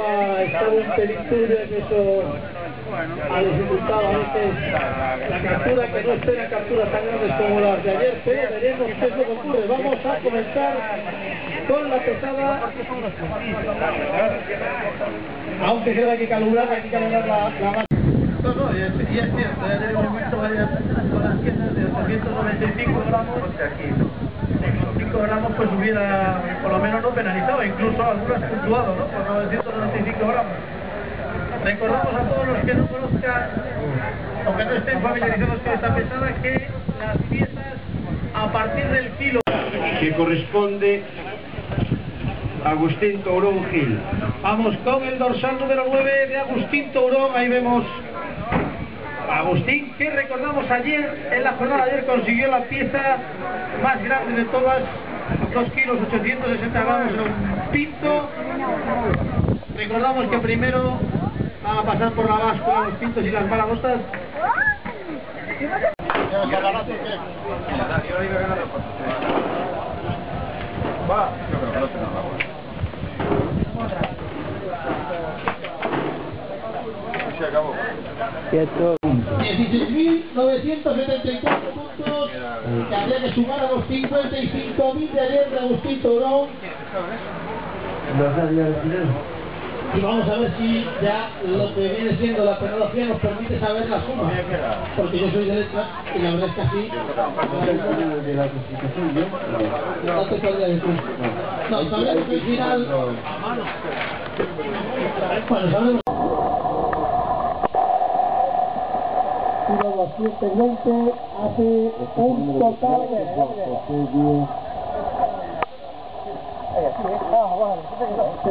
ha estado un pelín turbio en eso, ha dificultado a veces la captura, que no esperan capturas tan grandes como las de ayer, pero veremos qué es lo que ocurre. Vamos a comenzar con la pesada, aunque creo que hay que calcular la máquina. No, y es cierto, en el momento varias con las piezas de 895 gramos, con 5 gramos pues hubiera por lo menos no penalizado, incluso algunas puntuado, ¿no? Por 995 gramos. Recordamos a todos los que no conozcan o que no estén familiarizados con esta pesada que las piezas a partir del kilo que corresponde a Agustín Tourón Gil. Vamos con el dorsal número 9 de Agustín Tourón. Ahí vemos a Agustín, que recordamos ayer, en la jornada de ayer consiguió la pieza más grande de todas, 2 kilos 860 gramos, un pinto. Recordamos que primero van a pasar por la báscula los pintos y las malagostas. Se acabó. 16.974 puntos que habría que sumar a los 55.000 de ayer de Agustín Tourón. Y vamos a ver si ya lo que viene siendo la tecnología nos permite saber la suma, porque yo soy de letras y la verdad es que así no te podría decir. No, sabemos que al final, bueno, sabemos 220 hace un total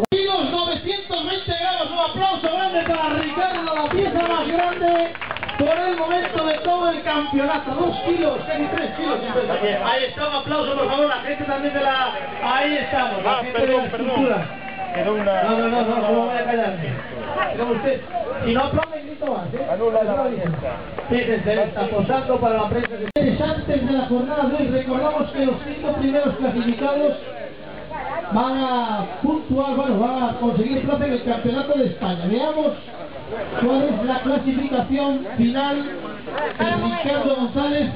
kilos 920 gramos. Un aplauso grande para Ricardo, la pieza más grande por el momento de todo el campeonato. 2 kilos, casi 3 kilos. Ahí está, un aplauso por favor, la gente también de la... Ahí estamos, la gente de la estructura. No, no voy a callarme. Como usted, si no aplaude, grito más, Fíjense, está posando para la prensa. Antes de la jornada de hoy, recordamos que los 5 primeros clasificados van a puntuar, bueno, van a conseguir plaza en el campeonato de España. Veamos cuál es la clasificación final de Ricardo González.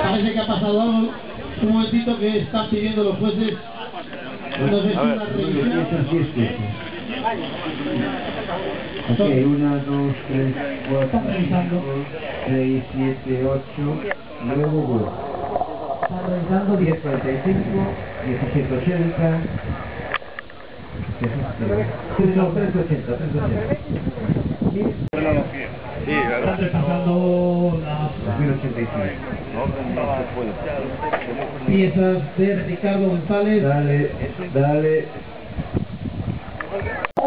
Parece que ha pasado algo, un momentito que están pidiendo los jueces. No sé si una revisión. Ok, 1, 2, 3, 4, 5, 6, 7, 8, 9, 10. Están revisando 10, 45, 17, 80, 380. Sí, están repasando las 1085. piezas de Ricardo González. Dale. La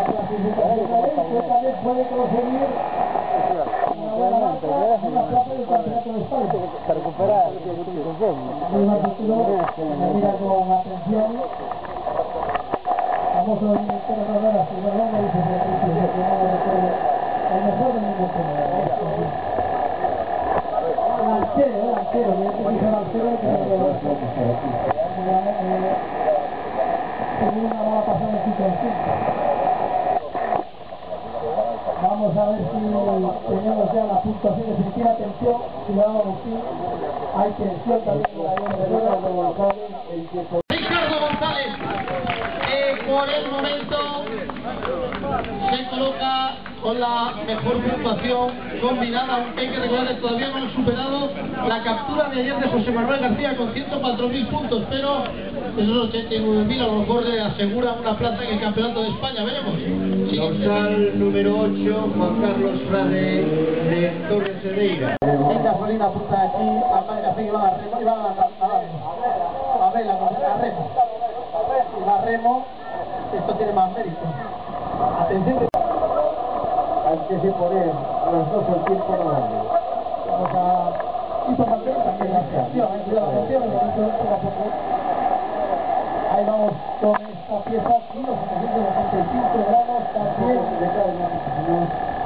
clasificación también puede conseguir una buena marca, una plaza del campeonato de España. Para recuperar me mira con atención. Vamos a ver el Herrera, si no me dice el mejor del mundo. Delantero, una mala pasada en Vamos a ver si tenemos ya la puntuación definitiva. Atención, cuidado Agustín, hay tensión también en la línea de Ricardo González, por el momento se coloca con la mejor puntuación combinada, aunque hay que recordar que todavía no han superado la captura de ayer de José Manuel García con 104.000 puntos, pero esos 89.000 a lo mejor le aseguran una plaza en el campeonato de España. Veremos. Dorsal número 8, Juan Carlos Frade de Torres Cedeira. En gasolina apunta aquí, a que va a remo y va a vela, a remo. Y va a remo, esto tiene más mérito. Atención. hay que se poner a las 2 el tiempo no vale. Vamos a... Y por mantener también la atención, poco a poco. Ahí vamos con esta pieza, kilos 775 gramos también.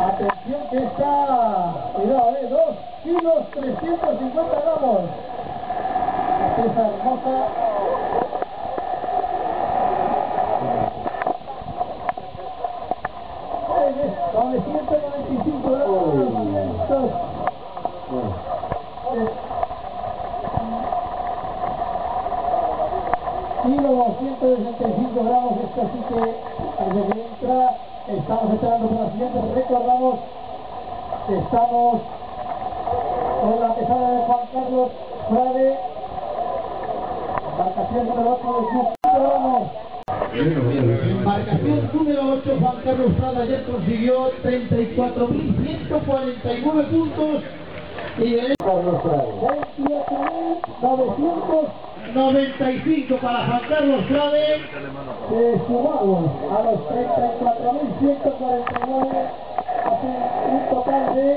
Atención que está, cuidado, 2 kilos 350 gramos. La pieza hermosa. 995 gramos, kilo 265 gramos, esto sí que desde que entra, estamos esperando por la siguiente, recordamos que estamos con la pesada de Juan Carlos Frade, embarcación número 8 de Club, gramos. Embarcación número 8, Juan Carlos Frade, ayer consiguió 34.149 puntos y de Carlos Frade 28.995 para Juan Carlos Frade. Sumamos a los 34.149, hace un total de,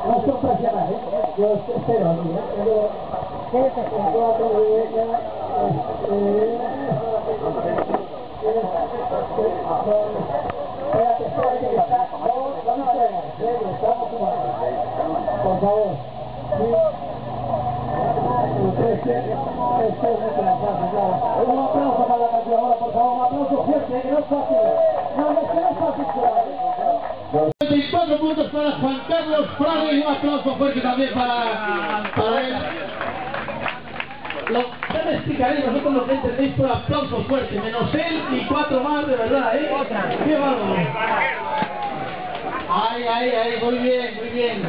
no son presionales, yo espero a mí, pero quédate con 4 de ella, espérate que está, vamos a entrenar, estamos sumando, por favor, ¿sí? Un aplauso para la calculadora, por favor, un aplauso fuerte, que no es fácil, no es fácil. 24 puntos para Juan Carlos Frade y un aplauso fuerte también para él. Ya me explicaré nosotros lo que entendéis por aplauso fuerte, menos él y 4 más de verdad, ¿eh? ¡Qué bárbaro! Ay, muy bien.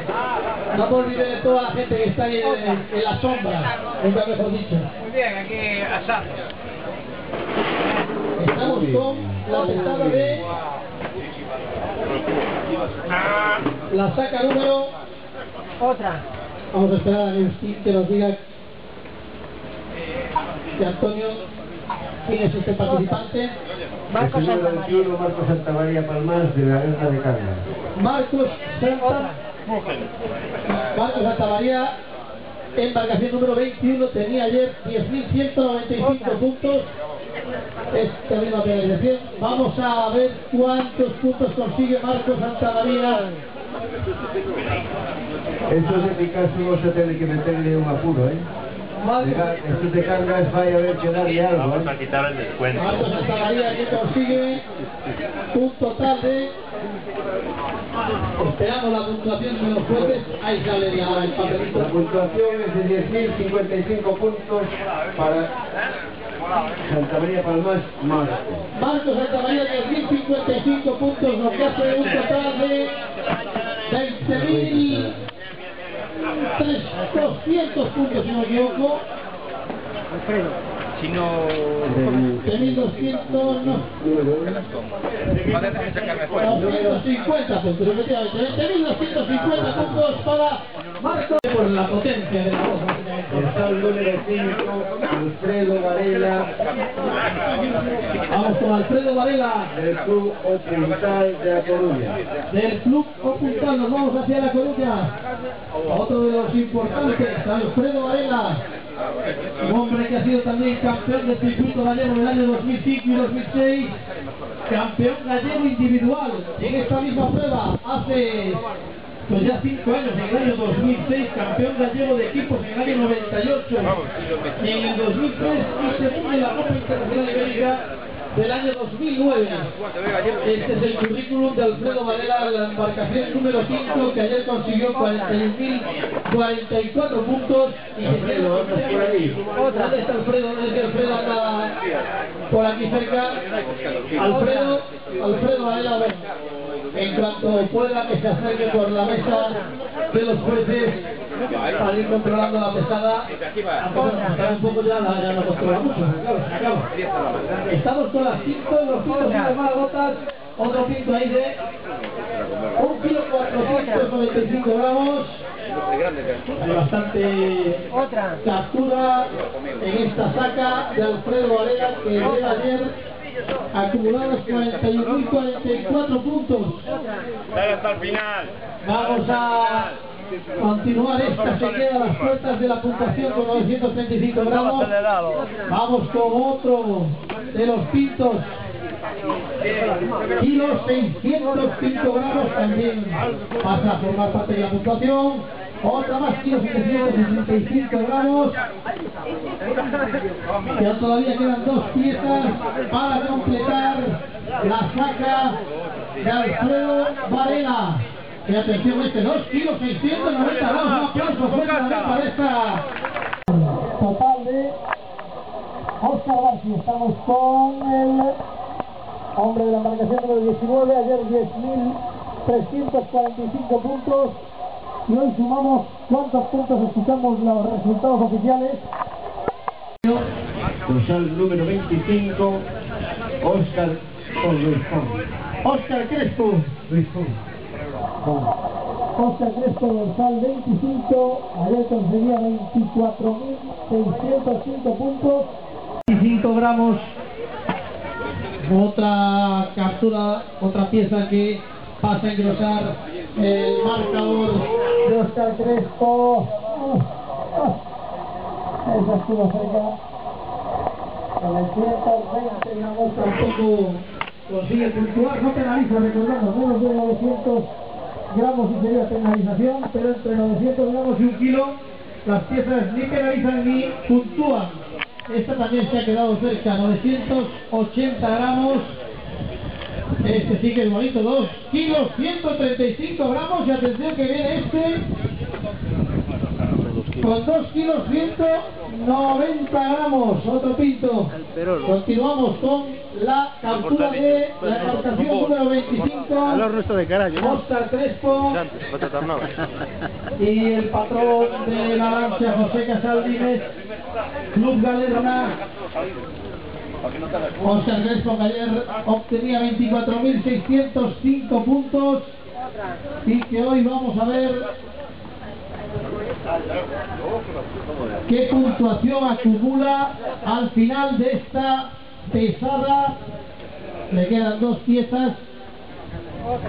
No me olvidé de toda la gente que está ahí en la sombra, nunca mejor dicho. Muy bien, aquí asado. Estamos con la pesada de la saca número. Otra. Vamos a esperar a Agustín que nos diga que Antonio, quién es este participante. Marcos Santamaría. Marcos Santamaría Palmas de la Guerra de Carga. Marcos Santamaría, embarcación número 21, tenía ayer 10.195 puntos. Esta misma penalización. Vamos a ver cuántos puntos consigue Marcos Santamaría. Eso en mi caso vamos a tener que meterle un apuro, ¿eh? Estos de cargas vaya a ver que darle algo. Vamos a quitar el descuento. Marcos Santamaría que consigue un total de... Esperamos la puntuación de los jueces. Ahí sale el papelito. La puntuación es de 10.055 puntos para Santamaría Palmas Marcos. Marcos Santamaría 10.055 puntos, lo que hace un total de 20.200 puntos, si no me equivoco. Alfredo. Si no... 20.200, no. 250 puntos, efectivamente. 20.250 puntos para Marcos. Por la potencia de la voz, básicamente. Está el número 5, Alfredo Varela, Vamos con Alfredo Varela. del Club Opuntal de La Coruña. Del Club Opuntal nos vamos hacia La Coruña. Otro de los importantes, Alfredo Varela. Un hombre que ha sido también campeón del circuito gallego en el año 2005 y 2006. Campeón gallego individual. En esta misma prueba hace... pues ya 5 años, en el año 2006, campeón gallego de equipos en el año 98, y en el 2003 y segundo en la Copa Internacional Ibérica del año 2009. Este es el currículum de Alfredo Varela, la embarcación número 5, que ayer consiguió 41.044 puntos. Y Alfredo, ¿andas por ahí? ¿Dónde está Alfredo? No es que Alfredo anda por aquí cerca. Alfredo Varela, ven. En cuanto pueda, que se acerque por la mesa de los jueces para ir controlando la pesada. Un poco ya no controla mucho, claro, se acaba. Estamos con las 5, los pintos y las malas gotas. Otro pinto ahí de 1.495 gramos. Hay bastante captura en esta saca de Alfredo Varela, que lleva ayer acumulados 41.044 puntos. Dale hasta el final. Vamos a continuar, esta se queda a las puertas de la puntuación con 935 gramos. Vamos con otro de los pintos, kilos 605 gramos, también pasa a formar parte de la puntuación. Otra más, kilos 765 gramos. Ya todavía quedan dos piezas para completar la saca de Alfredo Varela. Y atención, 2 kilos 690 gramos. Un aplauso fuerte para esta. Total de Óscar García. Estamos con el hombre de la embarcación número 19. Ayer 10.345 puntos. Y hoy sumamos cuántos puntos. Escuchamos los resultados oficiales. Dorsal número 25, Óscar Crespo. Óscar Crespo, dorsal 25, ayer conseguía 24.605 puntos. 25 gramos. Otra captura, otra pieza que pasa a engrosar el marcador de Óscar Crespo. Esa estuvo cerca. Con el 120 gramos tampoco consigue puntuar. No penaliza, recordamos, menos de 900 gramos y sería penalización, pero entre 900 gramos y 1 kilo las piezas ni penalizan ni puntúan. Esta también se ha quedado cerca, 980 gramos. Este sí que es bonito, 2 kilos 135 gramos. Y atención que viene este con 2 kilos 190 gramos, otro pinto. Continuamos con la captura de la embarcación número 25, Óscar Crespo, y el patrón de la lancha, José Casaldines, Club Galerna. Óscar Crespo, que ayer obtenía 24.605 puntos y que hoy vamos a ver qué puntuación acumula al final de esta pesada. Le quedan 2 piezas.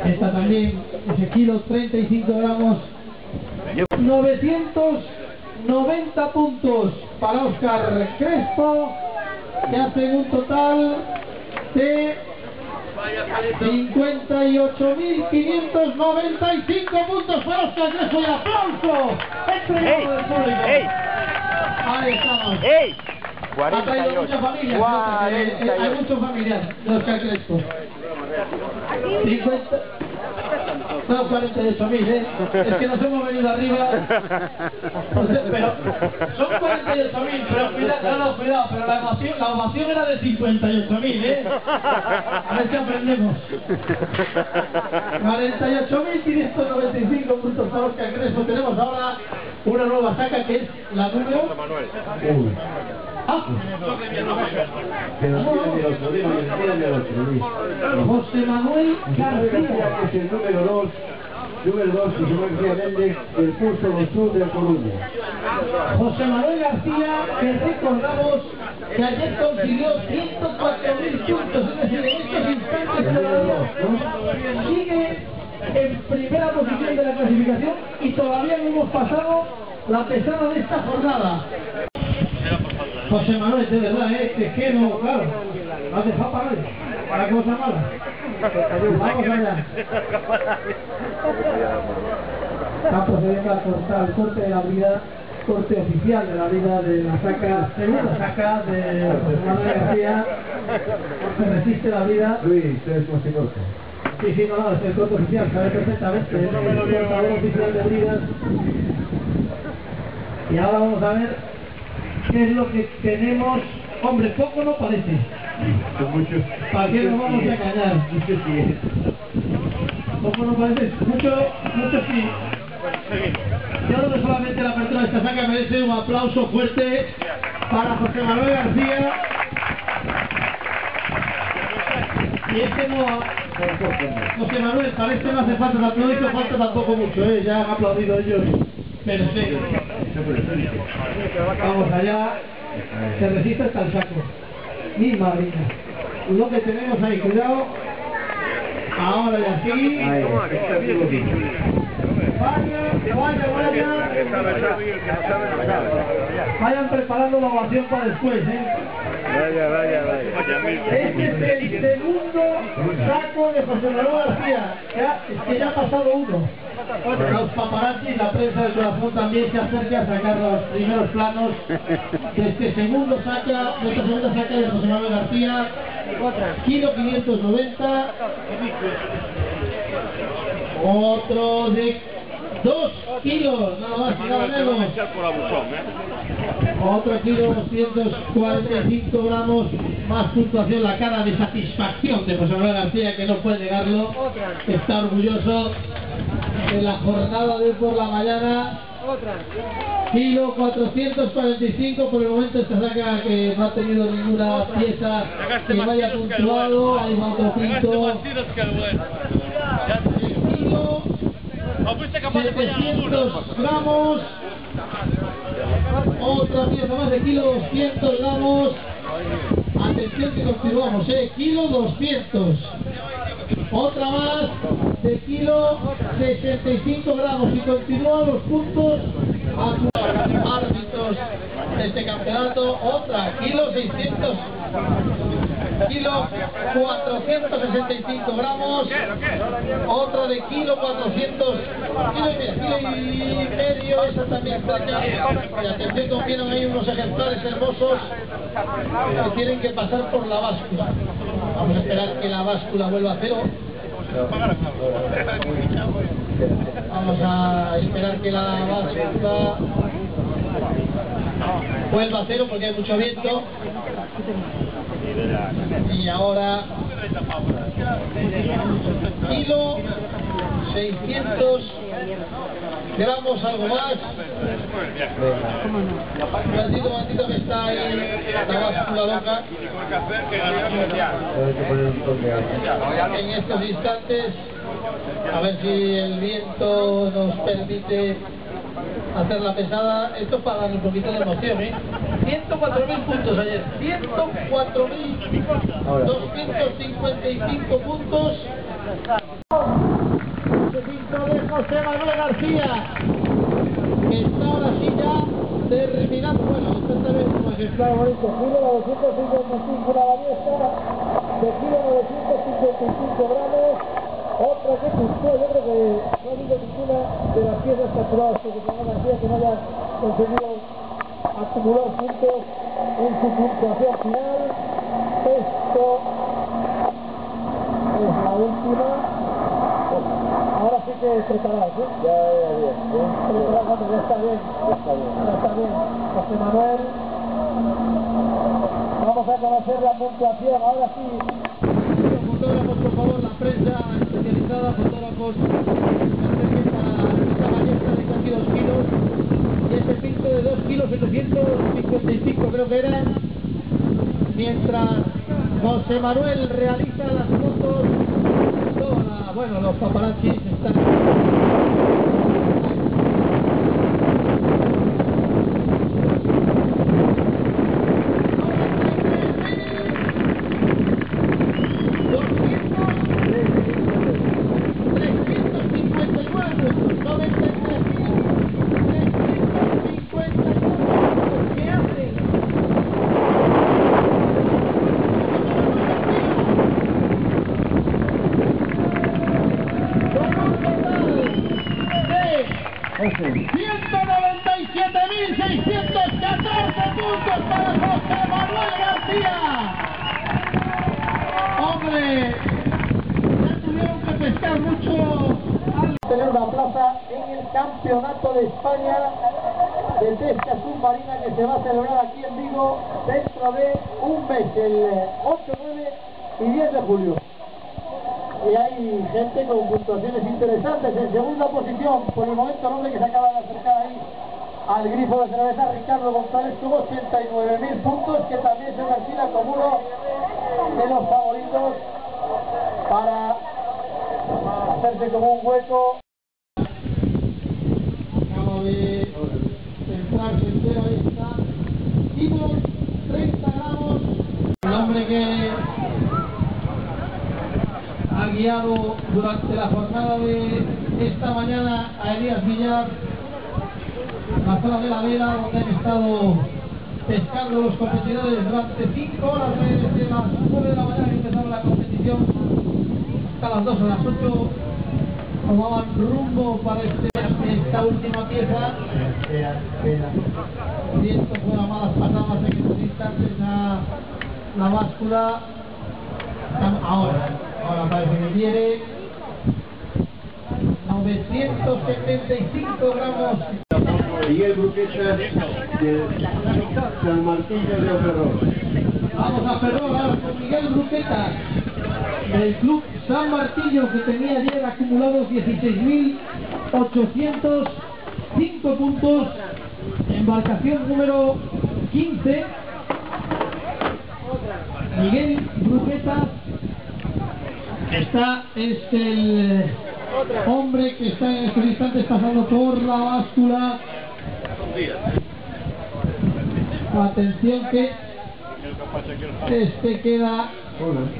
Esta también, ese kilo 35 gramos. 990 puntos para Óscar Crespo, que hacen un total de 58.595 puntos para Óscar Crespo. Y aplauso entregado del público. Ahí estamos. Ha traído muchas familias. Hay muchos familiares de Óscar Crespo. 50. No, 48.000, es que nos hemos venido arriba. Pero son 48.000, pero cuidado, pero la ovación era de 58.000, a ver si aprendemos. 48.595 puntos para Óscar Crespo. Tenemos ahora una nueva saca que es la número José Manuel García, que es el número 2, José Manuel García Méndez, del curso del sur de La Coruña. José Manuel García, que recordamos que ayer consiguió 104.000 puntos, es decir, en estos instantes todavía sigue en primera posición de la clasificación y todavía no hemos pasado la pesada de esta jornada. José Manuel, de verdad, es que no, claro, has dejado para él, para cosa mala. Vamos allá. Está procediendo a cortar el corte de la vida, corte oficial de la vida de la saca, segunda saca de José Manuel García. Se resiste la vida. Luis, ustedes cómo se corta. Sí, no, es el corte oficial, sabe perfectamente, es el cortador oficial de bridas. Y ahora vamos a ver qué es lo que tenemos. Hombre, poco no parece. Son muchos. ¿Para qué nos vamos a engañar? Muchos sí. Poco no parece, mucho sí. Yo creo que solamente la apertura de esta saca merece un aplauso fuerte para José Manuel García. Y este no... José Manuel, para este no hace falta, no hizo falta tampoco mucho, ya han aplaudido ellos. Pero sí. Vamos allá. Se resiste hasta el saco. Mi madrina. Lo que tenemos ahí, cuidado. Ahora y así. Vayan preparando la ovación para después, Este es el segundo saco de José Manuel García. Ya ha pasado uno. Los paparazzis, la prensa del corazón también se acerca a sacar los primeros planos de este segundo saca, de esta segunda saca de José Manuel García. Kilo 590. Otro de 2 kilos, nada más y nada menos. Otro kilo 245 gramos, más puntuación, la cara de satisfacción de José Manuel García, que no puede negarlo. Está orgulloso de la jornada de hoy por la mañana. Kilo 445, por el momento esta saca que no ha tenido ninguna pieza que vaya puntuado. Hay otro pinto. Kilo 700 gramos. Otra pieza más de kilo 200 gramos. Atención que continuamos, kilo 200. Otra más de kilo 65 gramos y continúan los puntos árbitros de este campeonato. Otra, kilo 600, kilo 465 gramos. Otra de kilo 400, kilo y medio, esa también saca. Y atención, como vieron ahí unos ejemplares hermosos que tienen que pasar por la báscula. Vamos a esperar que la báscula vuelva a cero. Vamos a esperar que la báscula vuelva a cero porque hay mucho viento. Y ahora kilo 600 gramos, algo más. Un momentito que está ahí la báscula loca. En estos instantes, a ver si el viento nos permite hacer la pesada. Esto para dar un poquito de emoción, 104.000 puntos ayer, 104.255 puntos. De José Manuel García, que está ahora sí ya terminando. Bueno, esta vez como ejemplar bonito, kilo 955 la ballesta de kilo 955 gramos. Otra que puntuó, yo creo que no ha habido ninguna de las piezas capturadas por José Manuel García que no haya conseguido acumular puntos en su puntuación final. Esto es la última. Ahora sí que preparado, Ya está bien. José Manuel. Vamos a conocer la puntuación, ahora sí. Fotógrafos, por favor, la prensa especializada, fotógrafos, para esta ballesta de casi 2 kilos. Y este pinto de 2 kilos 755 creo que era. Mientras José Manuel realiza las fotos, bueno, los paparazzis están... Campeonato de España de pesca submarina que se va a celebrar aquí en Vigo dentro de un mes, el 8, 9 y 10 de julio. Y hay gente con puntuaciones interesantes. En segunda posición, por el momento, el hombre que se acaba de acercar ahí al grifo de cerveza, Ricardo González, tuvo 89.000 puntos, que también se perfila como uno de los favoritos para hacerse como un hueco. De centrarse entero, ahí está, kilo 30 gramos. El hombre que ha guiado durante la jornada de esta mañana a Elías Villar, la zona de la vela, donde han estado pescando los competidores durante 5 horas desde las 9 de la mañana que empezaron la competición hasta las 2 o las 8 tomaban rumbo para esta última pieza. Si esto fuera malas pasadas en estos instantes la báscula. Ahora parece que viene 975 gramos. Miguel Bruquetas de San Martillo de Ferrol. Vamos a Ferrol ahora con Miguel Bruquetas del club San Martillo, que tenía ayer acumulados 16.805 puntos. Embarcación número 15. Miguel Bruquetas es el hombre que está en estos instantes pasando por la báscula. Atención que queda con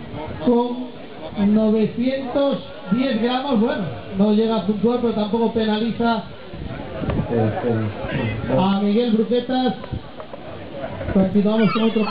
910 gramos. Bueno, no llega a puntuar, pero tampoco penaliza a Miguel Bruquetas. Continuamos con otro.